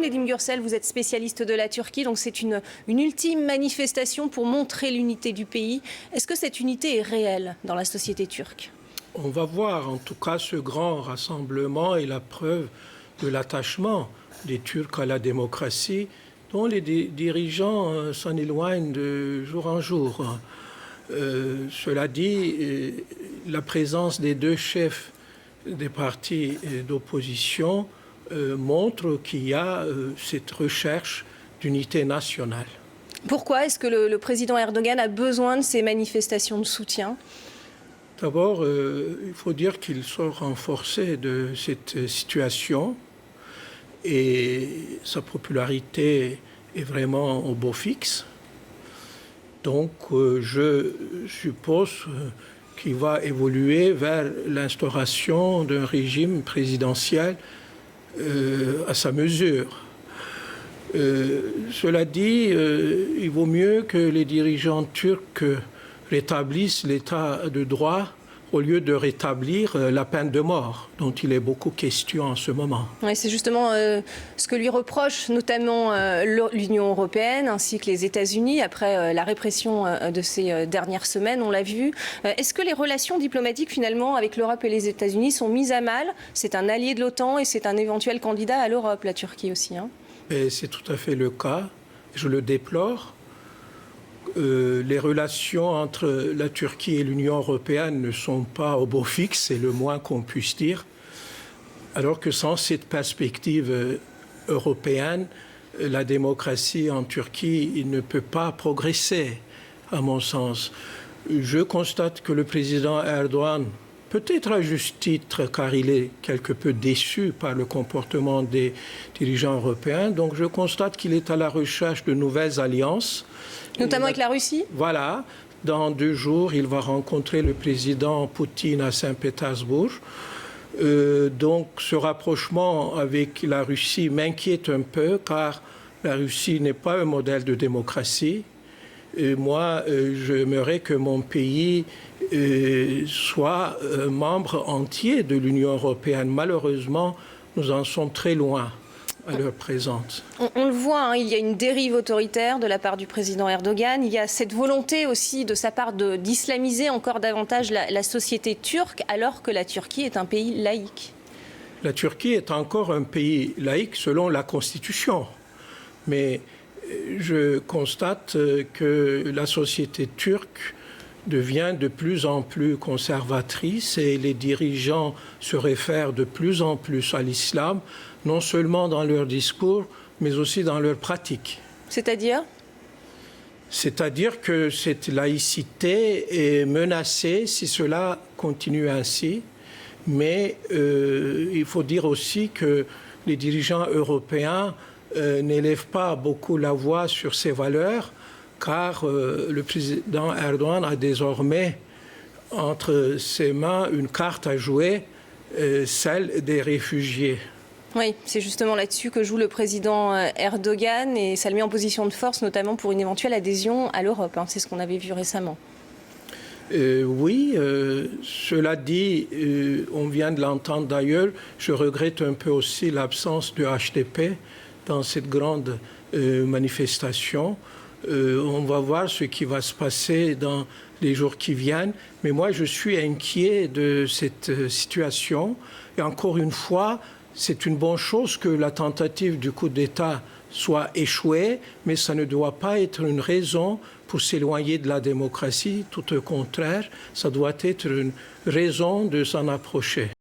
Nedim Gürsel, vous êtes spécialiste de la Turquie, donc c'est une ultime manifestation pour montrer l'unité du pays. Est-ce que cette unité est réelle dans la société turque? On va voir, en tout cas, ce grand rassemblement est la preuve de l'attachement des Turcs à la démocratie, dont les dirigeants s'en éloignent de jour en jour. Cela dit, la présence des deux chefs des partis d'opposition montre qu'il y a cette recherche d'unité nationale. Pourquoi est-ce que le président Erdogan a besoin de ces manifestations de soutien? D'abord, il faut dire qu'il sort renforcé de cette situation et sa popularité est vraiment au beau fixe. Donc, je suppose qu'il va évoluer vers l'instauration d'un régime présidentiel à sa mesure. Cela dit, il vaut mieux que les dirigeants turcs rétablissent l'état de droit au lieu de rétablir la peine de mort, dont il est beaucoup question en ce moment. Oui, c'est justement ce que lui reproche notamment l'Union européenne ainsi que les États-Unis après la répression de ces dernières semaines, on l'a vu. Est-ce que les relations diplomatiques finalement avec l'Europe et les États-Unis sont mises à mal? C'est un allié de l'OTAN et c'est un éventuel candidat à l'Europe, la Turquie aussi. C'est tout à fait le cas, je le déplore. Les relations entre la Turquie et l'Union européenne ne sont pas au beau fixe, c'est le moins qu'on puisse dire. Alors que sans cette perspective européenne, la démocratie en Turquie ne peut pas progresser, à mon sens. Je constate que le président Erdogan, peut-être à juste titre, car il est quelque peu déçu par le comportement des dirigeants européens, donc je constate qu'il est à la recherche de nouvelles alliances. Notamment avec la Russie? Voilà. Dans 2 jours, il va rencontrer le président Poutine à Saint-Pétersbourg. Donc, ce rapprochement avec la Russie m'inquiète un peu, car la Russie n'est pas un modèle de démocratie. Et moi, j'aimerais que mon pays soit membre entier de l'Union européenne. Malheureusement, nous en sommes très loin à l'heure présente. On le voit, il y a une dérive autoritaire de la part du président Erdogan. Il y a cette volonté aussi de sa part d'islamiser encore davantage la société turque, alors que la Turquie est un pays laïque. La Turquie est encore un pays laïque selon la Constitution. Mais je constate que la société turque devient de plus en plus conservatrice et les dirigeants se réfèrent de plus en plus à l'islam, non seulement dans leur discours, mais aussi dans leur pratique. C'est-à-dire ? C'est-à-dire que cette laïcité est menacée si cela continue ainsi, mais il faut dire aussi que les dirigeants européens n'élèvent pas beaucoup la voix sur ces valeurs, car le président Erdogan a désormais entre ses mains une carte à jouer, celle des réfugiés. Oui, c'est justement là-dessus que joue le président Erdogan et ça le met en position de force, notamment pour une éventuelle adhésion à l'Europe. C'est ce qu'on avait vu récemment. Oui, cela dit, on vient de l'entendre d'ailleurs, je regrette un peu aussi l'absence de HDP dans cette grande manifestation. On va voir ce qui va se passer dans les jours qui viennent. Mais moi, je suis inquiet de cette situation. Et encore une fois, c'est une bonne chose que la tentative du coup d'État soit échouée, mais ça ne doit pas être une raison pour s'éloigner de la démocratie. Tout au contraire, ça doit être une raison de s'en approcher.